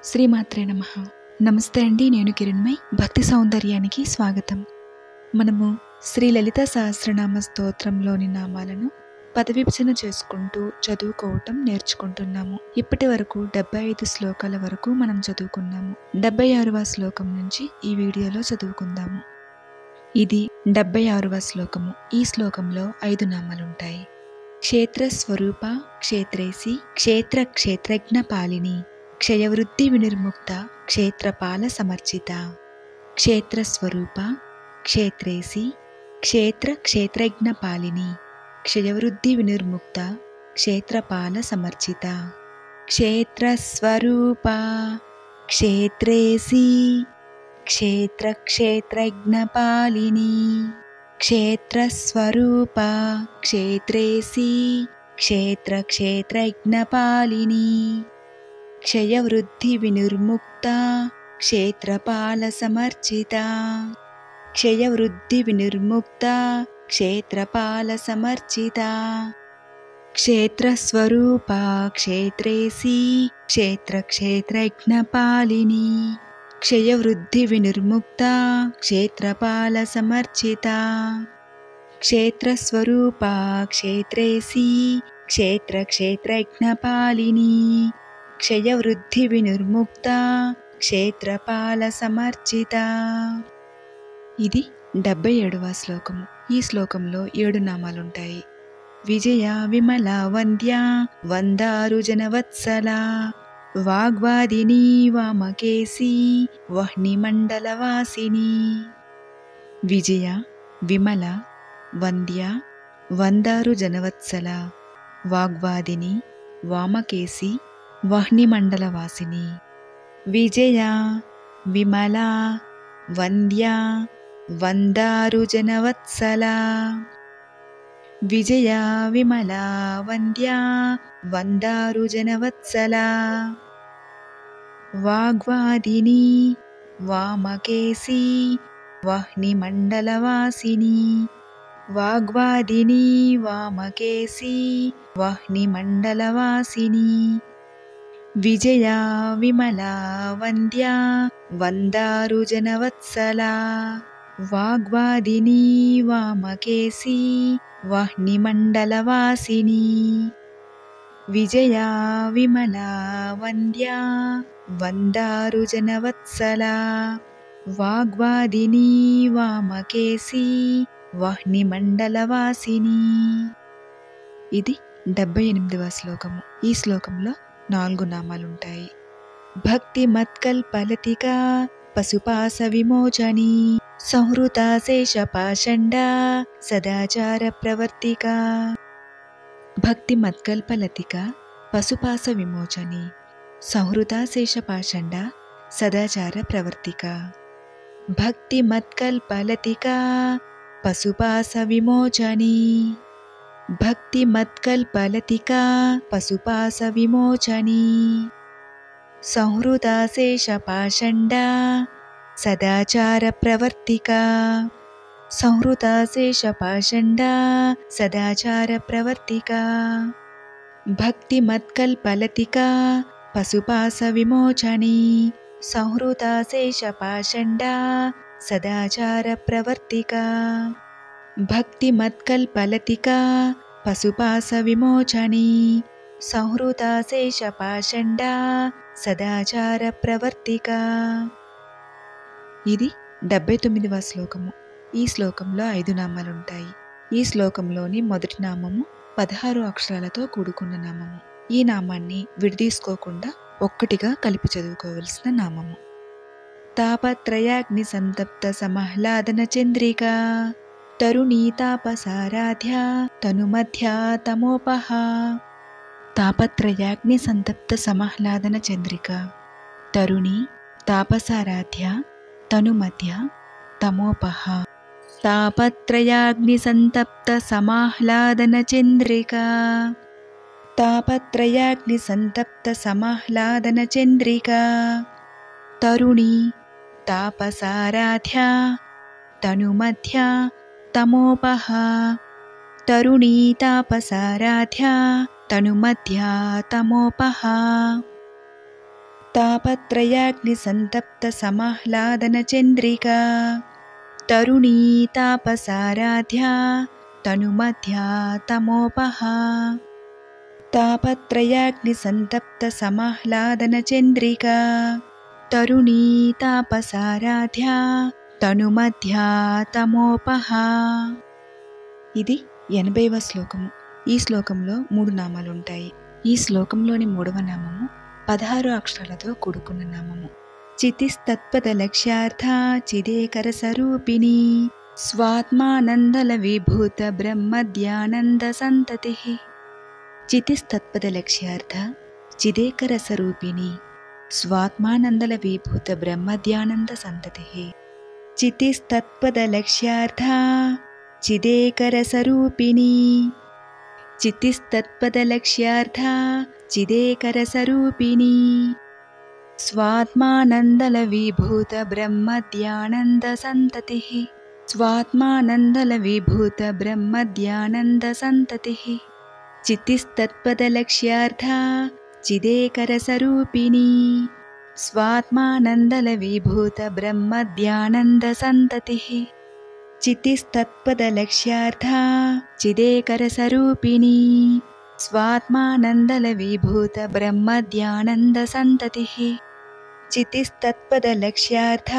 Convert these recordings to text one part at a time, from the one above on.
శ్రీమాత్రే నమః. నమస్తే అండి. నేను కిరణ్మయ్. భక్తి సౌందర్యానికి స్వాగతం. మనము శ్రీ లలిత సహస్రనామ స్తోత్రంలోని నామాలను పదవిభజన చేసుకుంటూ చదువుకోవటం నేర్చుకుంటున్నాము. ఇప్పటి వరకు 75 శ్లోకాల వరకు మనం చదువుకున్నాము. 76వ శ్లోకం నుంచి ఈ వీడియోలో చదువుకుందాము. ఇది 76వ శ్లోకము. ఈ శ్లోకంలో 5 నామాలుంటాయి. క్షేత్రస్వరూప క్షేత్రేసి క్షేత్ర క్షేత్రజ్ఞ పాలిని క్షయవృద్ధి వినిర్ముక్త క్షేత్రపాల సమర్చిత. క్షేత్రస్వరూప క్షేత్రేసి క్షేత్ర క్షేత్రజ్ఞ పాలిని క్షయవృద్ధి వినిర్ముక్త క్షేత్రపాల సమర్చిత. క్షేత్రస్వరూప క్షేత్రేసి క్షేత్ర క్షేత్రజ్ఞ పాలిని క్షేత్రస్వరూప క్షేత్రేసి క్షేత్ర క్షేత్రజ్ఞ పాలిని క్షయవృద్ధి వినిర్ముక్త క్షేత్రపాల సమర్చిత. క్షయవృద్ధి వినిర్ముక్త క్షేత్రపాల సమర్చిత. క్షేత్రస్వరూప క్షేత్రేసి క్షేత్ర క్షేత్రజ్ఞ పాలిని క్షయవృద్ధి వినిర్ముక్త క్షేత్రపాల సమర్చిత. క్షేత్రస్వరూప క్షేత్రేసి క్షేత్ర క్షేత్రజ్ఞ పాలిని క్షయవృద్ధి వినిర్ముక్త క్షేత్రపాల సమర్చిత. ఇది 77వ శ్లోకము. ఈ శ్లోకంలో 7 నామాలుంటాయి. విజయ విమల వంద్య వందారు జనవత్సల వాగ్వాదిని వామకేసి వహ్ని మండలవాసిని. విజయ విమల వంద్య వందారు జనవత్సల వాగ్వాదిని వామకేసి వహ్ని మండలవాసిని. విజయ విమల వంద్య వందారు జనవత్సల. విజయ విమల వంద్య వందారు జనవత్సల వాగ్వాదిని వామకేసి వహ్ని మండలవాసిని. వాగ్వాదిని వామకేసి వహ్ని మండలవాసిని. విజయ విమల వంద్య వందారు జనవత్సల వాగ్వాదిని వామకేసి వహ్ని మండలవాసిని. విజయ విమల వంద్య వందారు జనవత్సల వాగ్వాదిని వామకేసి వహ్ని మండలవాసిని. ఇది 78వ శ్లోకము. ఈ శ్లోకంలో 4 నామాలుంటాయి. భక్తి మత్కల్పలతిక పశుపాస విమోచని సంహృత శేష పాషండ సదాచార ప్రవర్తిక. భక్తి మత్కల్పలతిక పశుపాస విమోచని సంహృత శేష పాషండ సదాచార ప్రవర్తిక. భక్తి మత్కల్పలతిక పశుపాస విమోచని భక్తి మత్కల్పలతిక పశుపాస విమోచని సంహృత శేష పాషండ సదాచార ప్రవర్తిక. సంహృత శేష పాషండ సదాచార ప్రవర్తిక. భక్తి మత్కల్పలతిక పశుపాస విమోచని సంహృత శేష పాషండ సదాచార ప్రవర్తిక. భక్తి మత్కల్పలతిక పశుపాస విమోచని సంహృత శేష పాషండ సదాచార ప్రవర్తిక. ఇది 79వ శ్లోకము. ఈ శ్లోకంలో 5 నామాలుంటాయి. ఈ శ్లోకంలోని మొదటి నామము 16 అక్షరాలతో కూడుకున్న నామము. ఈ నామాన్ని విడదీసుకోకుండా ఒక్కటిగా కలిపి చదువుకోవలసిన నామము. తాపత్రయాగ్ని సంతప్త సమహ్లాదన చంద్రిక తరుణీ తాపసారాధ్య తనుమధ్య తమోపహ. తాపత్రయాగ్ని సంతప్త సమహ్లాదన చంద్రిక తరుణీ తాపసారాధ్య తనుమధ్య తమోపహ. తాపత్రయాగ్ని సంతప్త సమాహ్లాదన చంద్రిక తాపత్రయాగ్ని సంతప్త సమాహ్లాదన చంద్రిక తరుణీ తాపసారాధ్య తనుమధ్య తమోపహ. తరుణీ తాపసారాధ్య తనుమధ్య తమోపహ. తాపత్రయాగ్నిసంతప్తసమాహ్లాదనచంద్రికా తరుణీ తాపసారాధ్యా తనుమధ్యా తమోపహా తాపత్రయాగ్నిసంతప్తసమాహ్లాదనచంద్రికా తరుణీ తాపసారాధ్యా తనుమధ్యా తమోపహా. ఇది 80వ శ్లోకము. ఈ శ్లోకంలో 3 నామాలుంటాయి. ఈ శ్లోకంలోని 3వ నామము 16 అక్షరాలతో కూడుకున్న నామము. చితిస్తత్పదలక్ష్యార్థ చిదేకర స్వరూపిణి స్వాత్మానందల విభూత బ్రహ్మధ్యానంద సంతతి. చితిస్తత్పదలక్ష్యార్థ చిదేకర స్వరూపిణి స్వాత్మానందల విభూత బ్రహ్మధ్యానంద సంతతి. చితిస్తత్పదలక్ష్యార్థ చిదేకర స్వరూపిణి చితిస్తత్పదలక్ష్యార్థ చిదేకర స్వరూపిణి స్వాత్మానందల విభూత బ్రహ్మధ్యానంద సంతతి. స్వాత్మానందల విభూత బ్రహ్మధ్యానంద సంతతి. చితిస్తత్పదలక్ష్యార్థ చిదేకర స్వరూపిణి స్వాత్మానందల విభూత బ్రహ్మధ్యానంద సంతతి. చితిస్తత్పదలక్ష్యార్థ చిదేకర స్వరూపిణి స్వాత్మానందల విభూత బ్రహ్మధ్యానంద సంతతి. చితిస్తత్పదలక్ష్యార్థ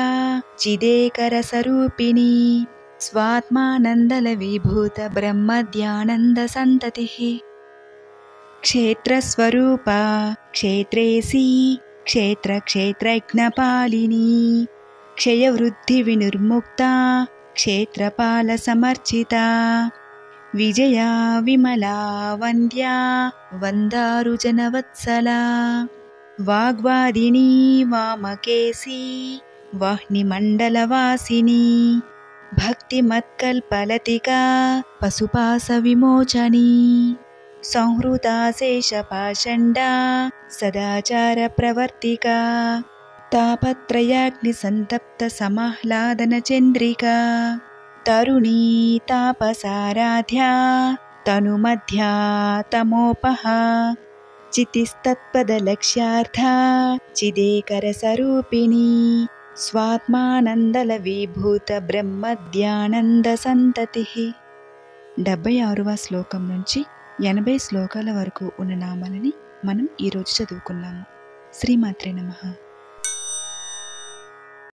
చిదేకర స్వరూపిణి స్వాత్మానందల విభూత బ్రహ్మధ్యానంద సంతతి. క్షేత్రస్వరూపా క్షేత్రేసి క్షేత్రజ్ఞపాలిని క్షయవృద్ధి వినిర్ముక్త క్షేత్రపాల సమర్చిత విజయా విమలా వంద్యా వందారు జనవత్సలా వాగ్వాదిని వామకేశీ వాహ్నిమండలవాసిని భక్తిమత్కల్పలతికా పశుపాస విమోచని సంహృతాశేషపాషండా సదాచార ప్రవర్తికా తాపత్రయాగ్నిసంతప్తసమాహ్లాదనచంద్రికా తరుణీ తాపసారాధ్యా తనుమధ్యా తమోపహా చితిస్తత్పదలక్ష్యార్థ చిదేకర స్వరూపిణి స్వాత్మానందల విభూత బ్రహ్మధ్యానంద సంతతి. 76వ శ్లోకం నుంచి 80 శ్లోకాల వరకు ఉన్న నామాలని మనం ఈరోజు చదువుకున్నాము. శ్రీమాత్రే నమః.